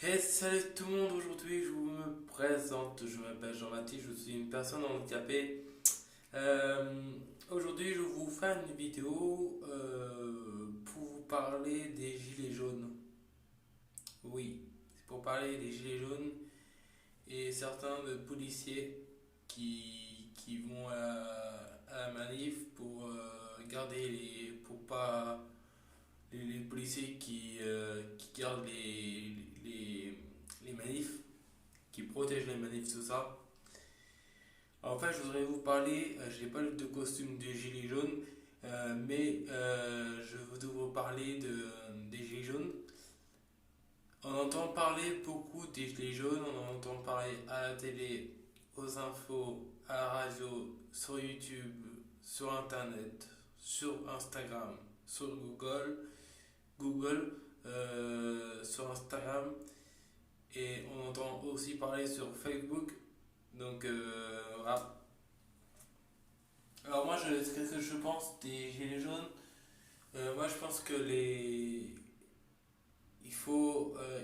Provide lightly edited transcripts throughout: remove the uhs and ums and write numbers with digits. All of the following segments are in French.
Hey, salut tout le monde, aujourd'hui je me présente, je m'appelle Jean-Baptiste, je suis une personne handicapée. Aujourd'hui je vous fais une vidéo pour vous parler des gilets jaunes. Oui, c'est pour parler des gilets jaunes et certains de policiers qui vont à la manif pour garder pour pas les policiers qui gardent les manifs, qui protègent les manifs, tout ça. En fait, je voudrais vous parler, je n'ai pas de costume de gilet jaune, mais je voudrais vous parler des gilets jaunes. On entend parler beaucoup des gilets jaunes, on en entend parler à la télé, aux infos, à la radio, sur YouTube, sur Internet, sur Instagram, sur Google, sur Instagram, et on entend aussi parler sur Facebook. Donc voilà. Alors moi, qu'est-ce que je pense des gilets jaunes? Moi, je pense que il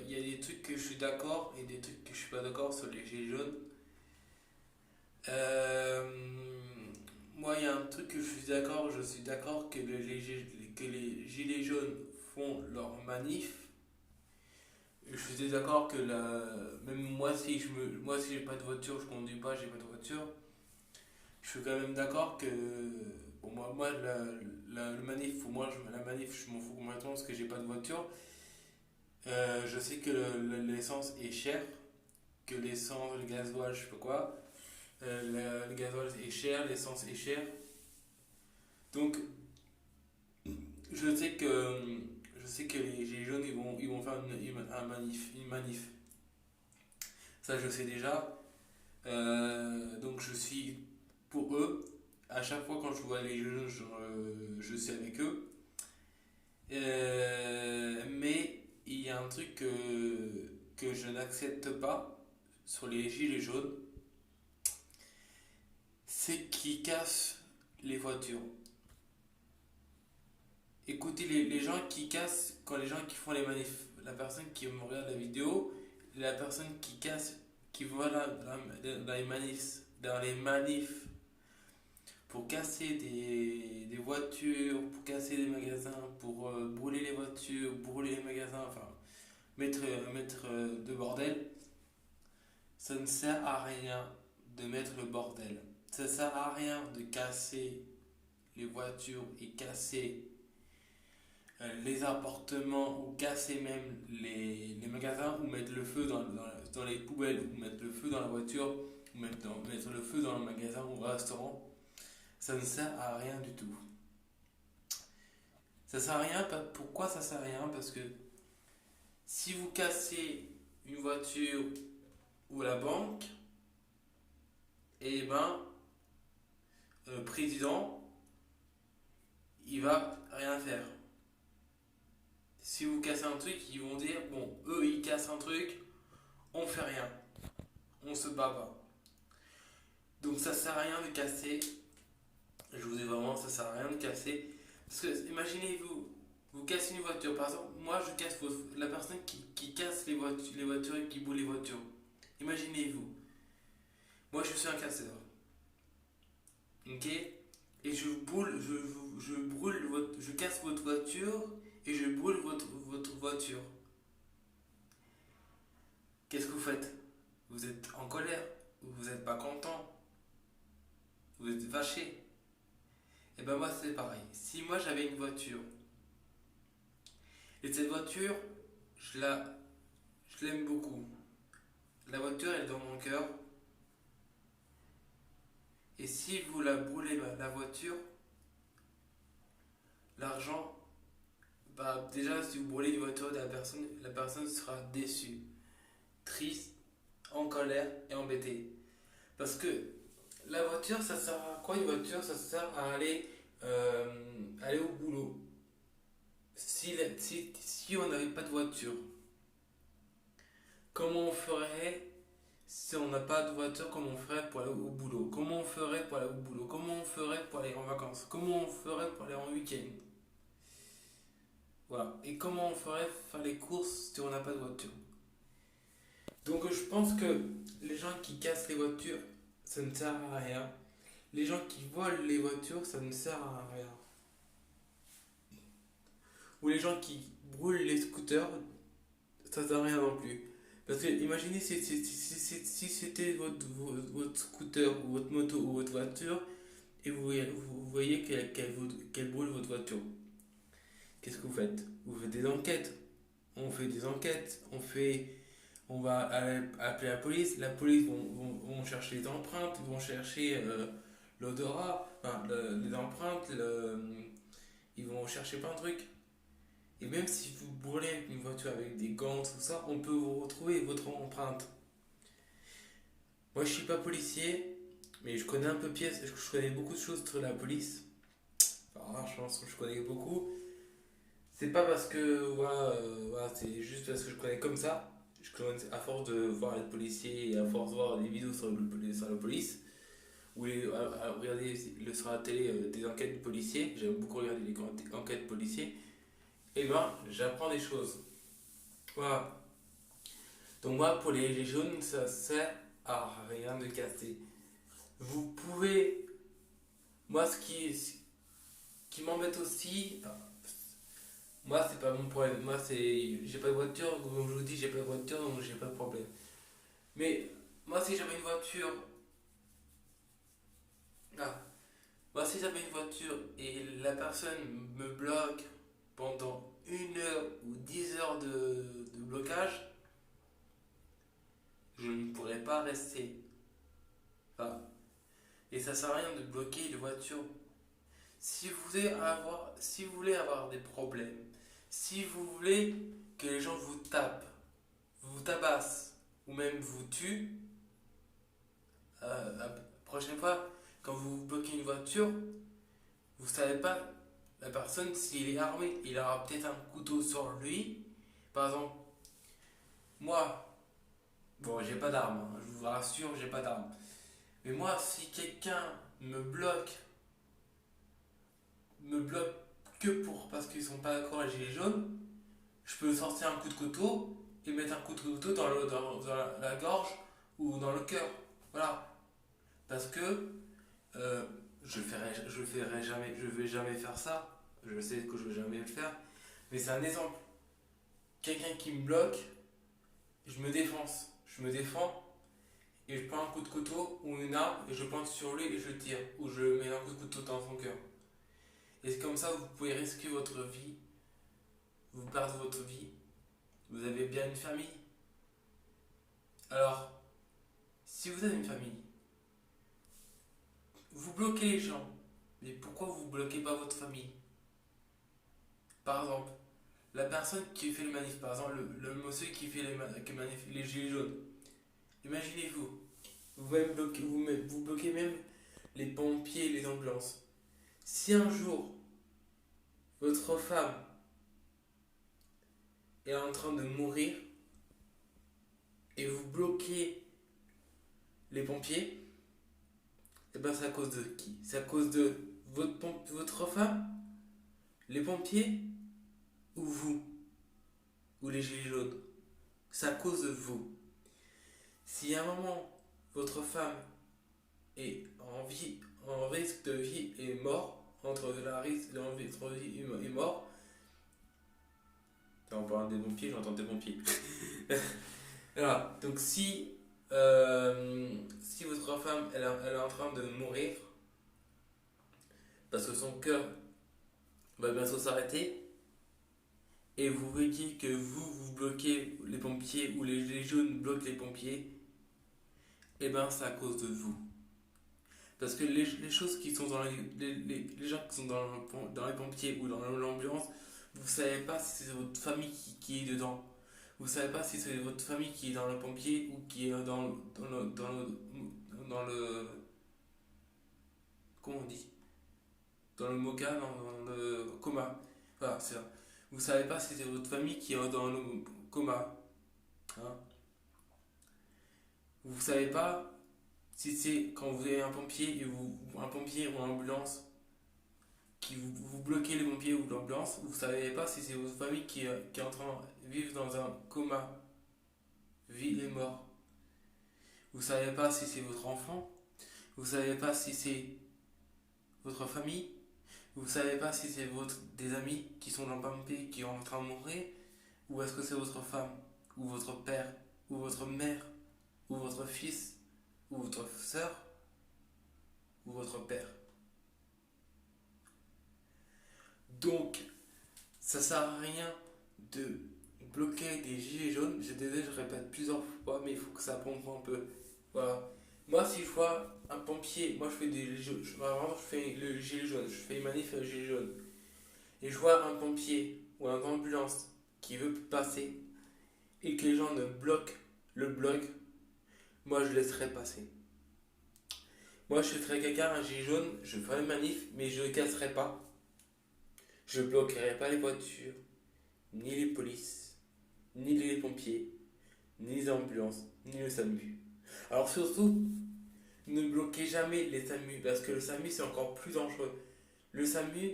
y a des trucs que je suis d'accord et des trucs que je suis pas d'accord sur les gilets jaunes. Euh, Moi, il y a un truc que je suis d'accord que les gilets jaunes font leur manif. Je suis désaccord que même moi si j'ai pas de voiture, je conduis pas, j'ai pas de voiture. Je suis quand même d'accord que pour moi le manif, la manif, je m'en fous complètement parce que j'ai pas de voiture. Je sais que l'essence est chère, que l'essence, le gasoil, je sais pas quoi. Le gasoil est cher, l'essence est chère. Donc je sais que je sais que les gilets jaunes ils vont faire une manif. Ça je sais déjà. Donc je suis pour eux. À chaque fois quand je vois les jeunes, je suis avec eux. Mais il y a un truc que je n'accepte pas sur les gilets jaunes, c'est qu'ils cassent les voitures. Écoutez les gens qui cassent, quand les gens qui font les manifs, la personne qui me regarde la vidéo, la personne qui casse, qui va dans les manifs pour casser des voitures, pour casser des magasins, pour brûler les voitures, brûler les magasins, enfin mettre de bordel, ça ne sert à rien de mettre le bordel. Ça ne sert à rien de casser les voitures et casser les appartements ou casser même les magasins ou mettre le feu dans les poubelles ou mettre le feu dans la voiture ou mettre le feu dans le magasin ou le restaurant. Ça ne sert à rien du tout. Ça sert à rien. Pourquoi ça sert à rien? Parce que si vous cassez une voiture ou la banque, et ben le président il va rien faire. Si vous cassez un truc, ils vont dire bon, eux ils cassent un truc, on fait rien, on se bat pas. Donc ça sert à rien de casser. Je vous dis vraiment, ça sert à rien de casser. Parce que imaginez-vous, vous cassez une voiture. Par exemple, moi je casse la personne qui casse les voitures et qui boule les voitures. Imaginez-vous, moi je suis un casseur. Ok? Et je casse votre voiture et je brûle votre voiture. Qu'est-ce que vous faites? Vous êtes en colère, vous n'êtes pas content, vous êtes fâché. Et ben moi c'est pareil. Si moi j'avais une voiture et cette voiture, je la, je l'aime beaucoup. La voiture elle est dans mon cœur. Et si vous la brûlez la voiture, l'argent, bah déjà si vous brûlez une voiture de la personne sera déçue, triste, en colère et embêtée. Parce que la voiture, ça sert à quoi une voiture? Ça sert à aller au boulot. Si on n'avait pas de voiture, comment on ferait si on n'a pas de voiture? Comment on ferait pour aller au boulot? Comment on ferait pour aller au boulot? Comment on ferait pour aller en vacances? Comment on ferait pour aller en week-end? Voilà. Et comment on ferait pour faire les courses si on n'a pas de voiture? Donc je pense que les gens qui cassent les voitures, ça ne sert à rien. Les gens qui volent les voitures, ça ne sert à rien. Ou les gens qui brûlent les scooters, ça sert à rien non plus. Parce que imaginez si c'était votre scooter ou votre moto ou votre voiture et vous voyez qu'elle brûle votre voiture. Qu'est-ce que vous faites? Vous faites des enquêtes. On fait des enquêtes. On va appeler la police vont chercher les empreintes, vont chercher l'odorat, enfin, les empreintes, ils vont chercher plein de trucs. Et même si vous brûlez une voiture avec des gants, tout ça, on peut vous retrouver votre empreinte. Moi, je suis pas policier, mais je connais un peu pièce, je connais beaucoup de choses sur la police. Enfin, je pense que je connais beaucoup. C'est pas parce que, voilà, c'est juste parce que je connais comme ça. Je connais à force de voir les policiers et à force de voir des vidéos sur la police, ou à regarder sur la télé des enquêtes de policiers. J'aime beaucoup regarder les enquêtes de policiers. Et ben, j'apprends des choses. Voilà. Donc moi, pour les gilets jaunes, ça sert à rien de casser. Vous pouvez... Moi, ce qui m'embête aussi... Moi, c'est pas mon problème. Moi, c'est... J'ai pas de voiture, comme je vous dis, j'ai pas de voiture, donc j'ai pas de problème. Mais moi, si j'avais une voiture... Ah, moi, si j'avais une voiture et la personne me bloque pendant 1 heure ou 10 heures de blocage, je ne pourrais pas rester. Enfin, et ça sert à rien de bloquer les voitures. Si vous voulez avoir des problèmes, si vous voulez que les gens vous tapent, vous tabassent ou même vous tuent, la prochaine fois, quand vous bloquez une voiture, vous savez pas la personne s'il est armé. Il aura peut-être un couteau sur lui. Par exemple, moi, bon, j'ai pas d'arme, hein, je vous rassure, j'ai pas d'arme. Mais moi, si quelqu'un me bloque parce qu'ils sont pas d'accord à gilet jaune, je peux sortir un coup de couteau et mettre un coup de couteau dans la gorge ou dans le cœur. Voilà. Parce que je vais jamais faire ça. Je sais que je vais jamais le faire. Mais c'est un exemple. Quelqu'un qui me bloque, je me défense. Je me défends et je prends un coup de couteau ou une arme et je pointe sur lui et je tire. Ou je mets un coup de couteau dans son cœur. Et c'est comme ça que vous pouvez risquer votre vie. Vous perdez votre vie. Vous avez bien une famille. Alors, si vous avez une famille, vous bloquez les gens. Mais pourquoi vous bloquez pas votre famille? Par exemple, la personne qui fait le manif, par exemple, le monsieur qui fait les gilets jaunes. Imaginez-vous, vous bloquez même les pompiers et les ambulances. Si un jour, votre femme est en train de mourir et vous bloquez les pompiers, et ben c'est à cause de qui? C'est à cause de votre femme, les pompiers ou vous, ou les gilets jaunes? C'est à cause de vous. Si à un moment, votre femme est en risque de vie et mort, entre la risque de vie et mort, en parlant des pompiers, j'entends des pompiers. Voilà. Donc si votre femme elle est en train de mourir parce que son cœur va bientôt s'arrêter et vous voyez que vous bloquez les pompiers ou les gilets jaunes bloquent les pompiers, et ben c'est à cause de vous. Parce que les choses qui sont les gens qui sont dans les pompiers ou dans l'ambulance, vous savez pas si c'est votre famille qui est dedans. Vous savez pas si c'est votre famille qui est dans le pompier ou qui est dans le comment on dit? Dans le moca, dans le coma. Voilà, c'est ça. Vous savez pas si c'est votre famille qui est dans le coma. Hein. Vous savez pas si c'est quand vous avez un pompier un pompier ou une ambulance qui vous bloquez les pompiers ou l'ambulance, vous savez pas si c'est votre famille qui est en train de vivre dans un coma. vie et mort. Vous savez pas si c'est votre enfant, vous savez pas si c'est votre famille, vous savez pas si c'est des amis qui sont dans le pampé, qui sont en train de mourir, ou est-ce que c'est votre femme, ou votre père, ou votre mère, ou votre fils, ou votre soeur, ou votre père. Donc, ça sert à rien de bloquer des gilets jaunes. Je répète plusieurs fois, mais il faut que ça comprenne un peu. Voilà. Moi, si je vois un pompier, moi je fais vraiment, je fais le gilet jaune, je fais une manif le gilet jaune. Et je vois un pompier ou une ambulance qui veut passer et que les gens ne bloquent le bloc, moi je laisserai passer. Moi, je serais quelqu'un, un gilet jaune, je ferai une manif, mais je ne casserai pas. Je bloquerai pas les voitures, ni les polices, ni les pompiers, ni les ambulances, ni le SAMU. Alors surtout, ne bloquez jamais les SAMU, parce que le SAMU c'est encore plus dangereux. Le SAMU,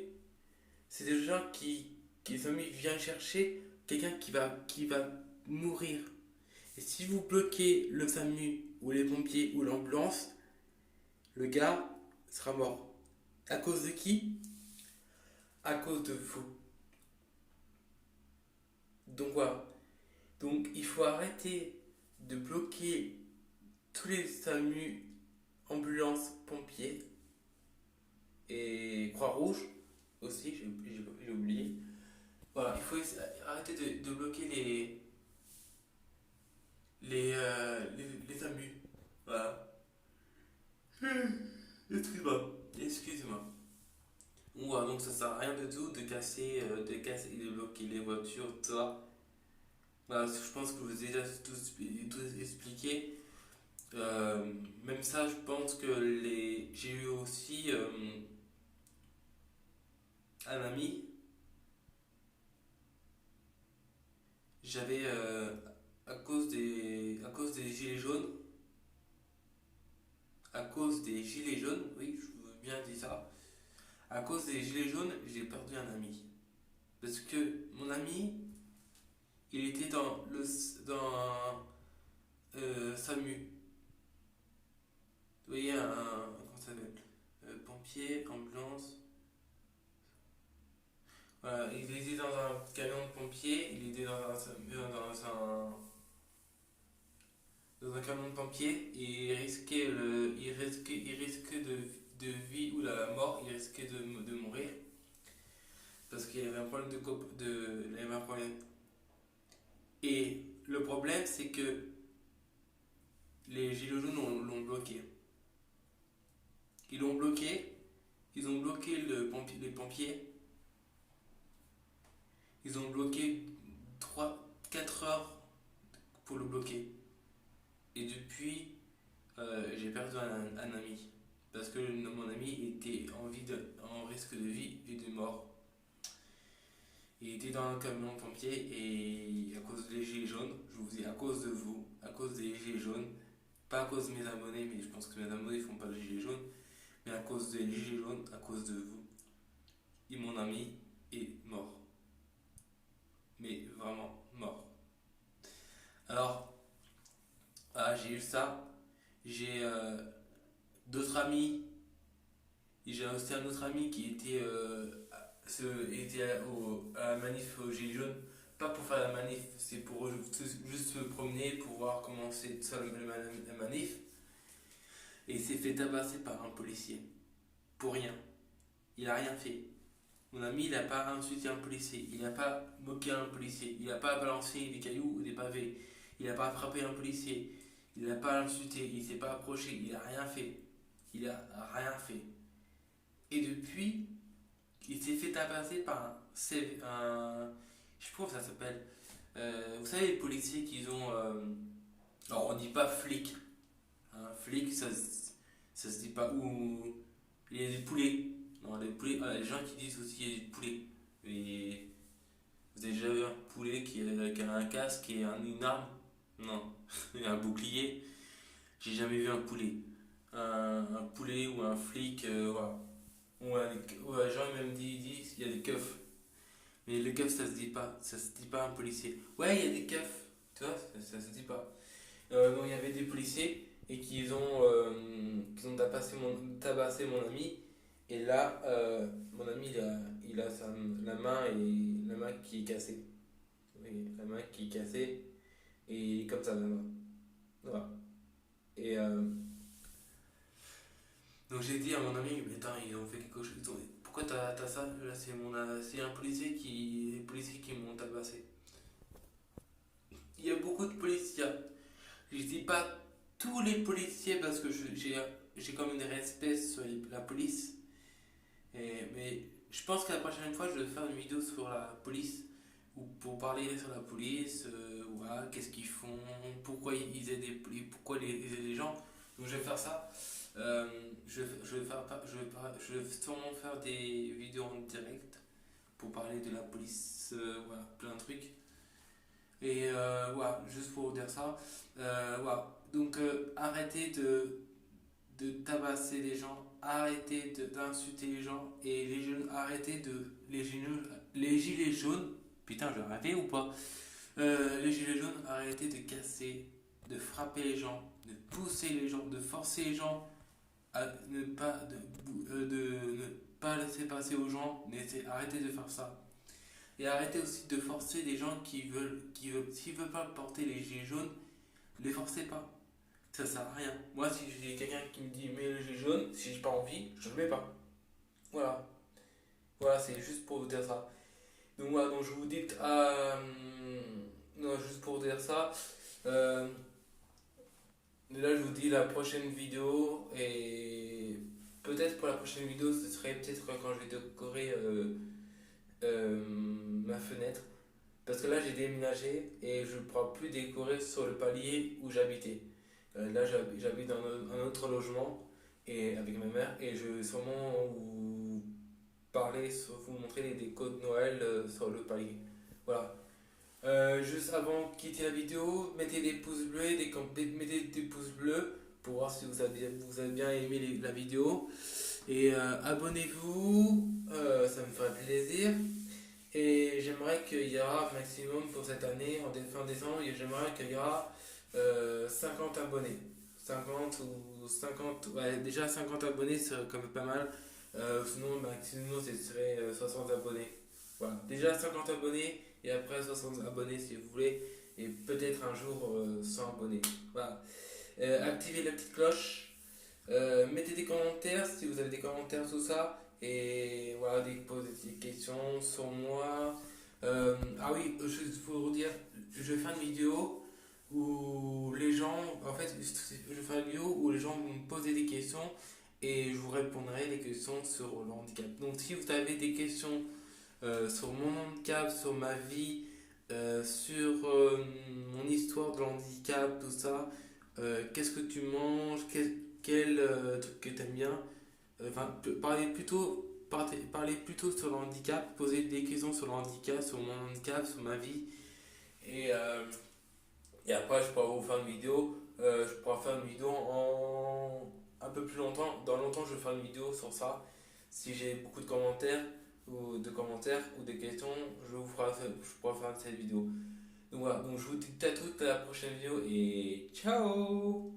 c'est des gens qui le SAMU vient chercher quelqu'un qui va mourir. Et si vous bloquez le SAMU, ou les pompiers, ou l'ambulance, le gars sera mort. À cause de qui? À cause de vous. Donc voilà. Donc il faut arrêter de bloquer tous les SAMU, ambulances, pompiers et Croix-Rouge aussi, j'ai oublié. Voilà, il faut arrêter de bloquer les SAMU. Voilà. Excuse-moi. Excuse-moi. Voilà, donc ça sert à rien du tout de casser et de bloquer les voitures, toi. Voilà, je pense que je vous ai déjà tout expliqué. Même ça, je pense que j'ai eu aussi un ami. J'avais à cause des gilets jaunes, oui, je veux bien dire ça. À cause des gilets jaunes, j'ai perdu un ami. Parce que mon ami, il était dans SAMU. Vous voyez, comment ça s'appelle? Pompier, ambulance. Voilà, il était dans un camion de pompier, il était dans un camion de pompier et il risquait de vie ou de la mort, il risquait de mourir parce qu'il avait un problème il avait un problème. Et le problème, c'est que les gilets jaunes l'ont bloqué. Ils l'ont bloqué, ils ont bloqué les pompiers, ils ont bloqué 3 4 heures pour le bloquer. Et depuis, j'ai perdu un ami. Parce que mon ami était en risque de vie et de mort. Il était dans un camion de pompier et à cause des gilets jaunes, je vous dis à cause de vous, à cause des gilets jaunes, pas à cause de mes abonnés, mais je pense que mes abonnés font pas le gilet jaune, mais à cause des gilets jaunes, à cause de vous, et mon ami est mort. Mais vraiment mort. Alors, j'ai eu ça, j'ai d'autres amis. Et j'ai aussi un autre ami qui était à la manif au Gilets jaunes. Pas pour faire la manif, c'est pour juste se promener, pour voir comment c'est ça la manif. Et il s'est fait tabasser par un policier. Pour rien. Il a rien fait. Mon ami, il n'a pas insulté un policier. Il n'a pas moqué un policier. Il n'a pas balancé des cailloux ou des pavés. Il n'a pas frappé un policier. Il n'a pas insulté. Il ne s'est pas approché. Il n'a rien fait. Il a rien fait. Et depuis, il s'est fait tabasser par je sais pas comment ça s'appelle. Vous savez, les policiers qui ont. Alors, on dit pas flic. Un flic, ça se dit pas. Ou. Il y a des poulets. Non, les poulets. Les gens qui disent aussi qu'il y a des poulets. Et vous avez déjà vu un poulet qui a un casque et une arme? Non. Et un bouclier. J'ai jamais vu un poulet. Un poulet ou un flic, voilà. Ouais, les gens même disent qu'il y a des keufs. Mais le keuf, ça se dit pas. Ça se dit pas un policier. Ouais, il y a des keufs. Tu vois, ça se dit pas. dont il y avait des policiers et qu'ils ont tabassé mon ami. Et là, mon ami, il a la main qui est cassée. Oui, la main qui est cassée et comme ça, la main. Voilà. Et donc j'ai dit à mon ami, mais attends, ils ont fait quelque chose. Pourquoi t'as ça? Là, c'est un policier les policiers qui m'ont tabassé. Il y a beaucoup de policiers. Je dis pas tous les policiers parce que j'ai quand même des respects sur la police. Mais je pense que la prochaine fois, je vais faire une vidéo sur la police ou pour parler sur la police, voilà, qu'est-ce qu'ils font, pourquoi ils aident pourquoi ils aident les gens. Donc je vais faire ça. Je vais faire, je vais sûrement faire des vidéos en direct pour parler de la police, voilà, plein de trucs. Et voilà, juste pour dire ça. Voilà. Donc arrêtez de tabasser les gens, arrêtez d'insulter les gens et les jeunes, arrêtez les gilets jaunes. Putain, je vais arrêter ou pas? Les gilets jaunes, arrêtez de casser, de frapper les gens, de pousser les gens, de forcer les gens à ne pas laisser passer aux gens. Arrêtez de faire ça. Et arrêtez aussi de forcer des gens s'ils veulent pas porter les gilets jaunes, les forcez pas. Ça sert à rien. Moi, si j'ai quelqu'un qui me dit mets le gilet jaune, si j'ai pas envie, je le mets pas. Voilà. Voilà, c'est juste pour vous dire ça. Donc voilà, donc je vous dis non, juste pour dire ça. Euh, Là, je vous dis la prochaine vidéo et peut-être pour la prochaine vidéo, ce serait peut-être quand je vais décorer ma fenêtre. Parce que là, j'ai déménagé et je ne pourrai plus décorer sur le palier où j'habitais. Là, j'habite dans un autre logement et avec ma mère et je vais sûrement vous vous montrer les décos de Noël sur le palier. Voilà. Juste avant de quitter la vidéo, mettez des pouces bleus, mettez des pouces bleus pour voir si vous avez bien aimé la vidéo. Et abonnez-vous, ça me ferait plaisir. Et j'aimerais qu'il y aura maximum pour cette année, fin décembre, et j'aimerais qu'il y aura 50 abonnés. 50 ou 50, ouais, déjà 50 abonnés serait quand même pas mal. Sinon, maximum, ce serait 60 abonnés. Voilà, déjà 50 abonnés et après 60 abonnés si vous voulez. Et peut-être un jour 100 abonnés. Voilà. Activez la petite cloche. Mettez des commentaires si vous avez des commentaires, tout ça. Et voilà, posez des questions sur moi. Ah oui, juste pour vous dire, je vais faire une vidéo où les gens, en fait, je vais faire une vidéo où les gens vont me poser des questions et je vous répondrai les questions sur le handicap. Donc si vous avez des questions sur mon handicap, sur ma vie, sur mon histoire de handicap, tout ça, qu'est-ce que tu manges, quel truc que tu aimes bien, enfin, parler plutôt sur le handicap, poser des questions sur le handicap, sur mon handicap, sur ma vie. Et, euh, et après, je pourrais vous faire une vidéo. Je pourrais faire une vidéo en un peu plus longtemps. Dans longtemps, je vais faire une vidéo sur ça. Si j'ai beaucoup de commentaires ou des questions, je pourrais faire cette vidéo. Donc voilà, donc je vous dis à toutes à la prochaine vidéo et ciao!